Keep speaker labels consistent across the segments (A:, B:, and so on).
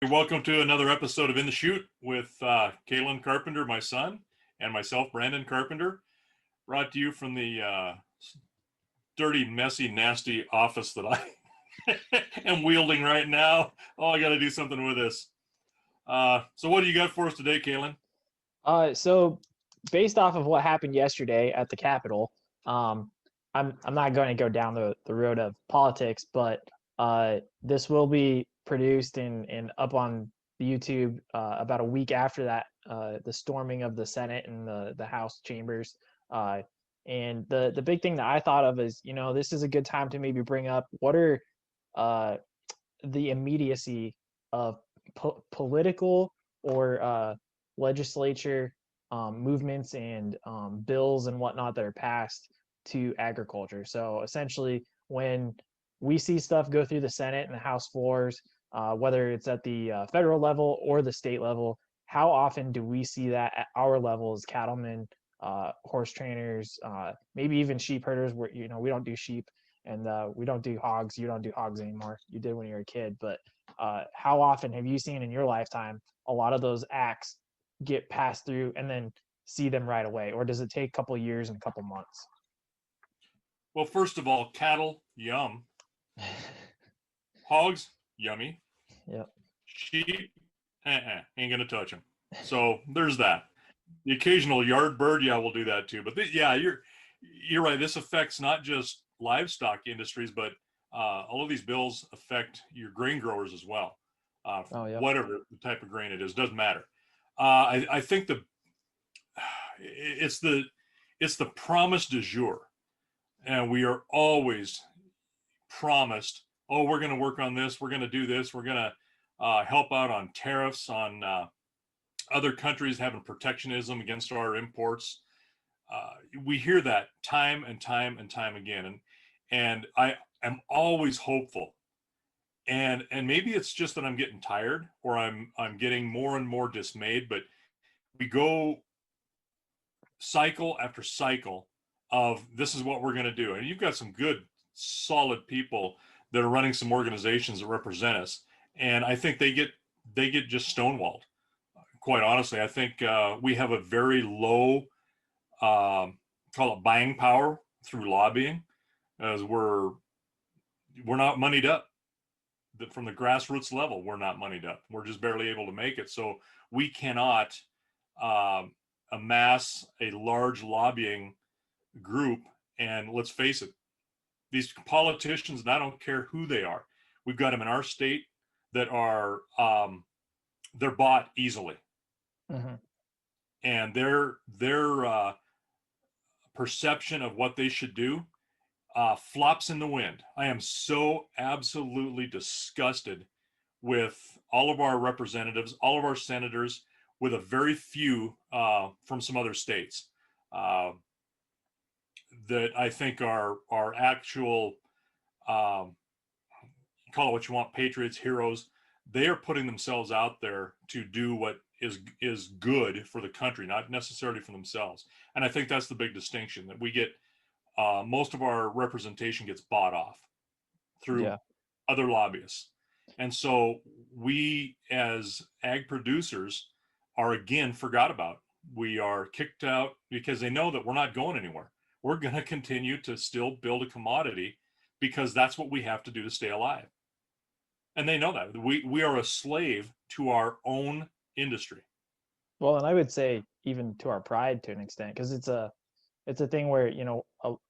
A: Welcome to another episode of In the Chute with Calen Carpenter, my son, and myself, Brandon Carpenter. Brought to you from the dirty, messy, nasty office that I am wielding right now. Oh, I got to do something with this. So what do you got for us today, Calen?
B: So based off of what happened yesterday at the Capitol, I'm not going to go down the road of politics, but this will be produced and up on the YouTube about a week after that, the storming of the Senate and the House chambers. And the big thing that I thought of is, this is a good time to maybe bring up what are the immediacy of political or legislature movements and bills and whatnot that are passed to agriculture. So essentially, when we see stuff go through the Senate and the House floors, whether it's at the federal level or the state level, how often do we see that at our level as cattlemen, horse trainers, maybe even sheep herders? Where we don't do sheep and we don't do hogs. You don't do hogs anymore. You did when you were a kid, but how often have you seen in your lifetime a lot of those acts get passed through and then see them right away, or does it take a couple of years and a couple months?
A: Well, first of all, cattle, yum. Hogs, yummy.
B: Yep.
A: Sheep, ain't gonna touch them. So there's that. The occasional yard bird, yeah, we'll do that too. But yeah, you're right. This affects not just livestock industries, but all of these bills affect your grain growers as well.
B: Oh, yeah.
A: Whatever the type of grain it is, doesn't matter. I think it's the promise du jour, and we are always promised, oh, we're going to work on this, we're going to do this, we're going to help out on tariffs on other countries having protectionism against our imports. We hear that time and time and time again, and I am always hopeful. And maybe it's just that I'm getting tired, or I'm getting more and more dismayed. But we go cycle after cycle of this is what we're going to do, and you've got some good, solid people that are running some organizations that represent us, and I think they get just stonewalled. Quite honestly, I think we have a very low, call it buying power through lobbying, as we're not moneyed up. From the grassroots level, we're not moneyed up. We're just barely able to make it. So we cannot amass a large lobbying group. And let's face it, these politicians, and I don't care who they are, we've got them in our state that are they're bought easily.
B: Mm-hmm.
A: And their perception of what they should do flops in the wind. I am so absolutely disgusted with all of our representatives, all of our senators, with a very few from some other states that I think are actual, call it what you want, patriots, heroes. They are putting themselves out there to do what is good for the country, not necessarily for themselves. And I think that's the big distinction, that we get most of our representation gets bought off through other lobbyists. And so we as ag producers are again forgot about. We are kicked out because they know that we're not going anywhere. We're going to continue to still build a commodity because that's what we have to do to stay alive. And they know that. We are a slave to our own industry.
B: Well, and I would say even to our pride to an extent, because it's a thing where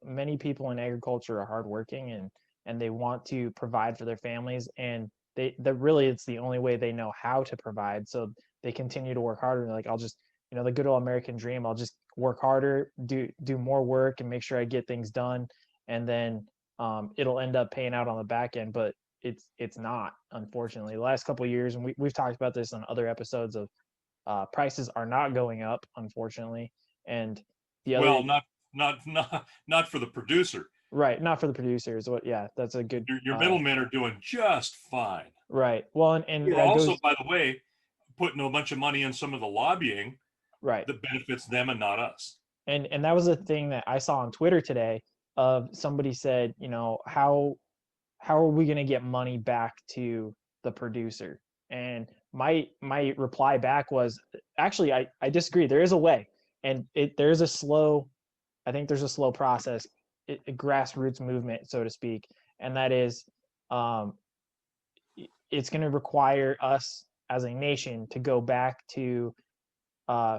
B: many people in agriculture are hardworking and they want to provide for their families, and that really it's the only way they know how to provide. So they continue to work harder. Like, I'll just, the good old American dream, I'll just work harder, do more work, and make sure I get things done, and then it'll end up paying out on the back end. But it's not, unfortunately. The last couple of years, and we've talked about this on other episodes of prices are not going up, unfortunately, and the other.
A: Well, not for the producer.
B: Right, not for the producers. Yeah, that's a good.
A: Your middlemen are doing just fine.
B: Right. Well, and
A: You're
B: that
A: also,
B: goes.
A: by the way, putting a bunch of money in some of the lobbying
B: Right.
A: that benefits them and not us.
B: And that was a thing that I saw on Twitter today. Of somebody said, how are we going to get money back to the producer? And my reply back was, actually, I disagree. There is a way, and there's a slow, I think there's a slow process, a grassroots movement, so to speak, and that is, um, it's going to require us as a nation to go back to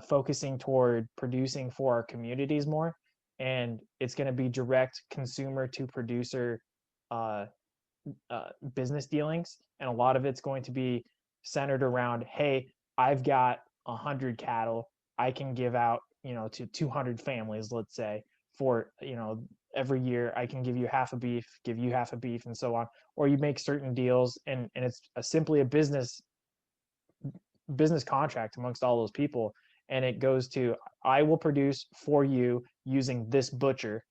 B: focusing toward producing for our communities more, and it's going to be direct consumer to producer uh, business dealings, and a lot of it's going to be centered around, hey, I've got 100 cattle, I can give out, to 200 families, let's say, for, every year I can give you half a beef, give you half a beef, and so on. Or you make certain deals, and it's simply a business contract amongst all those people, and it goes to, I will produce for you using this butcher,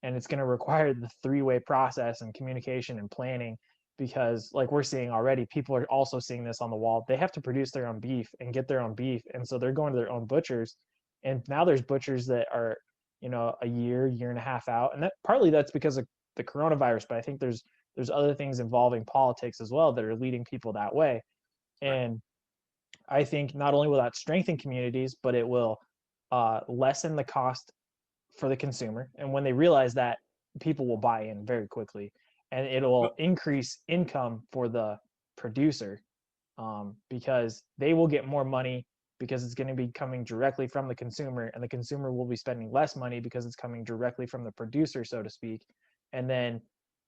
B: and it's going to require the three-way process and communication and planning, because like we're seeing already, people are also seeing this on the wall. They have to produce their own beef and get their own beef, and so they're going to their own butchers, and now there's butchers that are, a year and a half out, and that partly that's because of the coronavirus, but I think there's other things involving politics as well that are leading people that way.
A: Right.
B: And I think not only will that strengthen communities, but it will lessen the cost for the consumer. And when they realize that, people will buy in very quickly, and it'll increase income for the producer, because they will get more money because it's going to be coming directly from the consumer, and the consumer will be spending less money because it's coming directly from the producer, so to speak. And then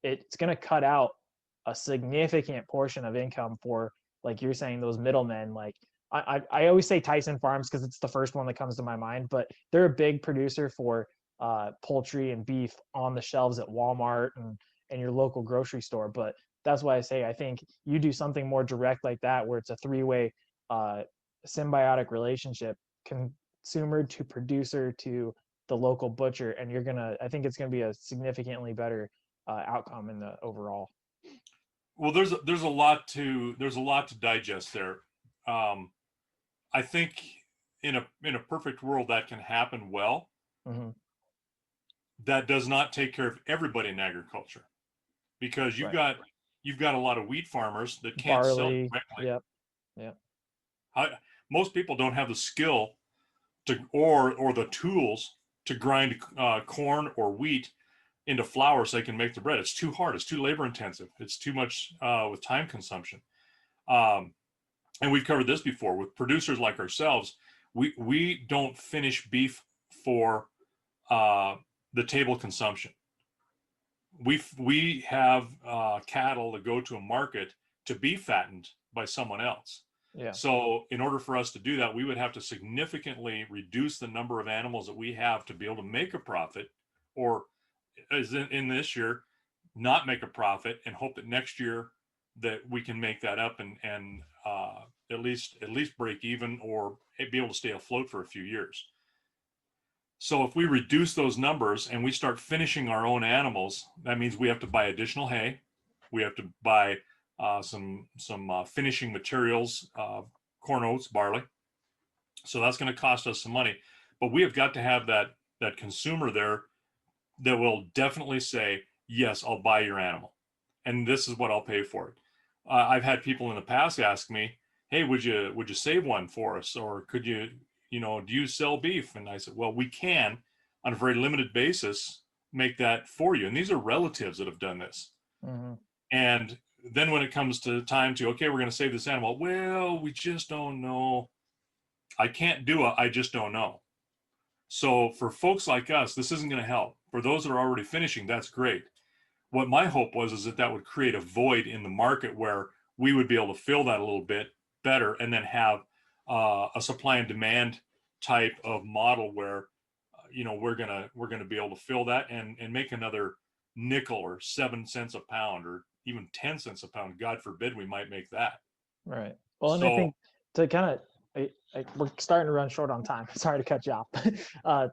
B: it's going to cut out a significant portion of income for, like you're saying, those middlemen. Like I always say Tyson Farms because it's the first one that comes to my mind, but they're a big producer for poultry and beef on the shelves at Walmart and your local grocery store. But that's why I say I think you do something more direct like that, where it's a three-way symbiotic relationship, consumer to producer to the local butcher, and I think it's gonna be a significantly better outcome in the overall.
A: Well, there's a lot to digest there. Um, I think in a perfect world that can happen well.
B: Mm-hmm.
A: That does not take care of everybody in agriculture, because you've
B: Right.
A: got you've got a lot of wheat farmers that can't sell
B: Barley.
A: directly.
B: Yep. Yep.
A: How, most people don't have the skill to or the tools to grind corn or wheat into flour so they can make the bread. It's too hard. It's too labor intensive. It's too much with time consumption. Um, and we've covered this before with producers like ourselves. We don't finish beef for uh, the table consumption. We have cattle that go to a market to be fattened by someone else.
B: Yeah.
A: So in order for us to do that, we would have to significantly reduce the number of animals that we have to be able to make a profit, or as in this year, not make a profit and hope that next year that we can make that up and at least break even or be able to stay afloat for a few years. So if we reduce those numbers and we start finishing our own animals, that means we have to buy additional hay. We have to buy some finishing materials, corn, oats, barley. So that's going to cost us some money. But we have got to have that consumer there that will definitely say, yes, I'll buy your animal, and this is what I'll pay for it. I've had people in the past ask me, hey, would you save one for us, or could you, do you sell beef? And I said, well, we can, on a very limited basis, make that for you. And these are relatives that have done this.
B: Mm-hmm.
A: And then when it comes to time to, okay, we're going to save this animal, well, we just don't know. I can't do it. I just don't know. So for folks like us, this isn't going to help. For those that are already finishing, that's great. What my hope was is that would create a void in the market where we would be able to fill that a little bit better, and then have a supply and demand type of model where we're gonna be able to fill that and make another nickel or 7 cents a pound or even 10 cents a pound. God forbid we might make that.
B: Right. Well, and I
A: So
B: think to kind of, we're starting to run short on time. Sorry to cut you off.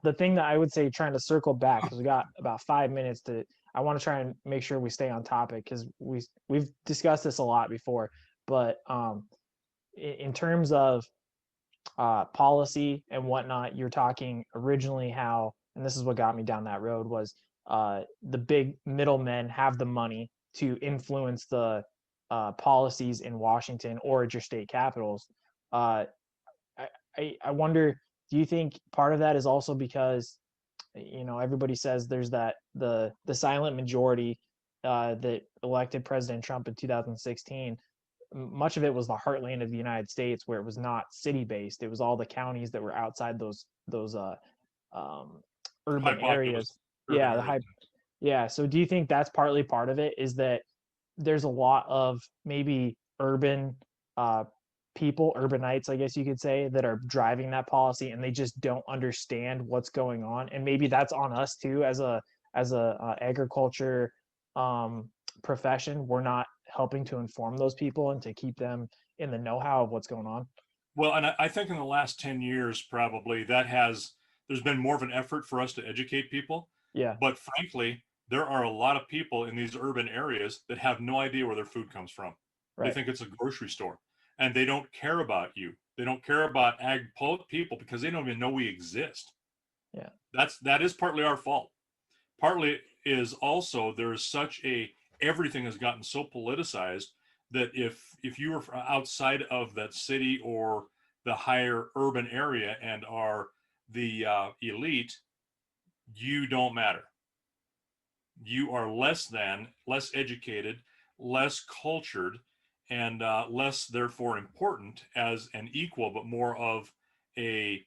B: The thing that I would say, trying to circle back, because we got about 5 minutes I want to try and make sure we stay on topic, because we've discussed this a lot before. But in terms of policy and whatnot, you're talking originally how, and this is what got me down that road, was the big middlemen have the money to influence the policies in Washington or at your state capitals. Uh, I wonder, do you think part of that is also because, everybody says there's the silent majority that elected President Trump in 2016. Much of it was the heartland of the United States, where it was not city based. It was all the counties that were outside those um,
A: High
B: urban
A: populous
B: areas.
A: urban
B: Yeah, the
A: areas.
B: high. Yeah. So do you think that's partly part of it? Is that there's a lot of maybe urban uh, people, urbanites, I guess you could say, that are driving that policy, and they just don't understand what's going on. And maybe that's on us too, as a agriculture um, profession. We're not helping to inform those people and to keep them in the know-how of what's going on.
A: Well, and I think in the last 10 years, probably there's been more of an effort for us to educate people.
B: Yeah.
A: But frankly, there are a lot of people in these urban areas that have no idea where their food comes from. They
B: Right.
A: think it's a grocery store, and they don't care about you. They don't care about people because they don't even know we exist.
B: Yeah.
A: That is partly our fault. Partly is also there is such a everything has gotten so politicized that if you are outside of that city or the higher urban area and are the elite, you don't matter. You are less educated, less cultured, and less therefore important as an equal, but more of a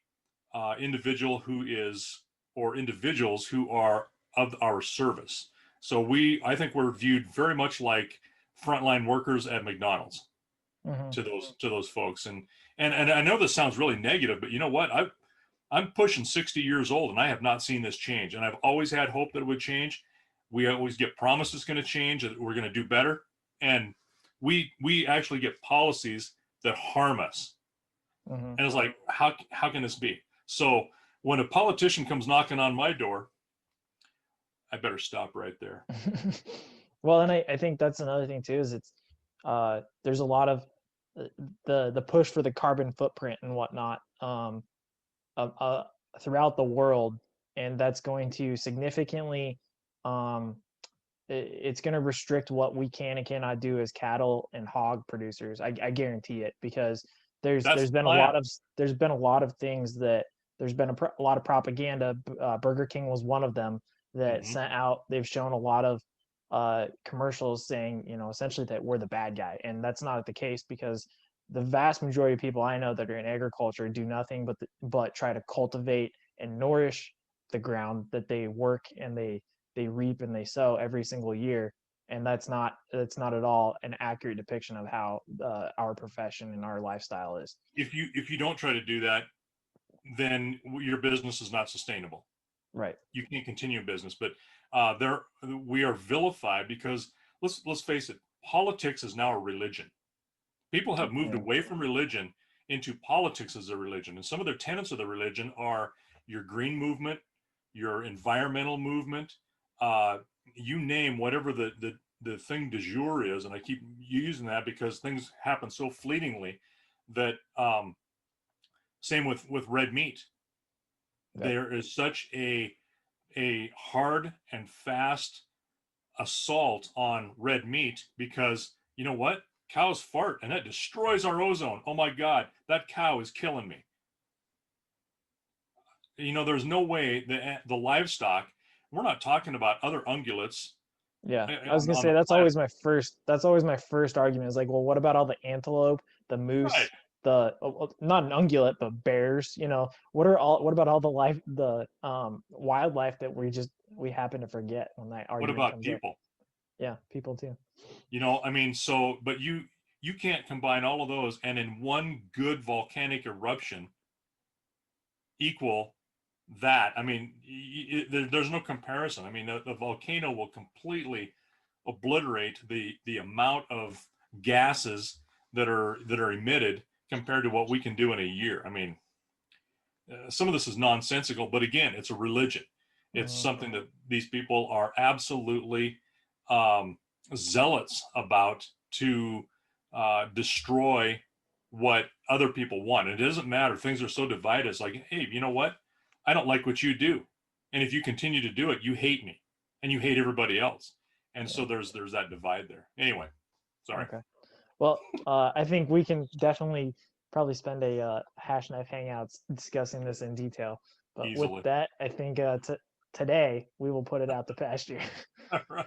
A: individual who is or individuals who are of our service. So I think we're viewed very much like frontline workers at McDonald's
B: Hmm.
A: to those folks. And I know this sounds really negative, but you know what? I'm pushing 60 years old and I have not seen this change. And I've always had hope that it would change. We always get promised it's going to change, that we're going to do better. And we actually get policies that harm us.
B: Hmm.
A: And it's like, how can this be? So when a politician comes knocking on my door, I better stop right there.
B: Well, and I think that's another thing too, is there's a lot of uh, the push for the carbon footprint and whatnot uh, uh, throughout the world, and that's going to significantly um, it's going to restrict what we can and cannot do as cattle and hog producers. I guarantee it, because
A: That's
B: there's
A: the
B: been a
A: plan.
B: lot of there's been a lot of things that there's been a lot of propaganda. Burger King was one of them that
A: Hmm.
B: sent out. They've shown a lot of commercials saying, essentially that we're the bad guy, and that's not the case, because the vast majority of people I know that are in agriculture do nothing but try to cultivate and nourish the ground that they work and they reap and they sow every single year. And that's not at all an accurate depiction of how our profession and our lifestyle is.
A: If you don't try to do that, then your business is not sustainable.
B: Right.
A: You can't continue business. But there we are vilified because let's face it, politics is now a religion. People have moved
B: Yeah.
A: away from religion into politics as a religion, and some of their tenets of the religion are your green movement, your environmental movement, uh, you name whatever the thing du jour is, and I keep using that because things happen so fleetingly that same with red meat.
B: Yep.
A: There is such a hard and fast assault on red meat because you know what? Cows fart and that destroys our ozone. Oh my God, that cow is killing me. There's no way the livestock, we're not talking about other ungulates
B: Yeah, I was gonna
A: on
B: say
A: the
B: that's
A: planet.
B: always my first. That's always my first argument. Is like, well, what about all the antelope, the
A: Right.
B: moose, not an ungulate, but bears? What about all the wildlife that we happen to forget when that
A: What
B: argument
A: about
B: comes up?
A: people?
B: Yeah, people too.
A: I mean, but you can't combine all of those and in one good volcanic eruption equal that. I mean, there's no comparison. I mean, the volcano will completely obliterate the amount of gases that are emitted compared to what we can do in a year. I mean, some of this is nonsensical, but again, it's a religion. It's
B: Hmm.
A: something that these people are absolutely um, zealots about to destroy what other people want. It doesn't matter. Things are so divided. It's like, hey, you know what? I don't like what you do, and if you continue to do it, you hate me, and you hate everybody else. And
B: Yeah.
A: so there's that divide there. Anyway, Sorry.
B: Okay. Well, I think we can definitely probably spend a Hashknife Hangouts discussing this in detail. But with
A: Easily.
B: that, I think today we will put it out to pasture.
A: All right.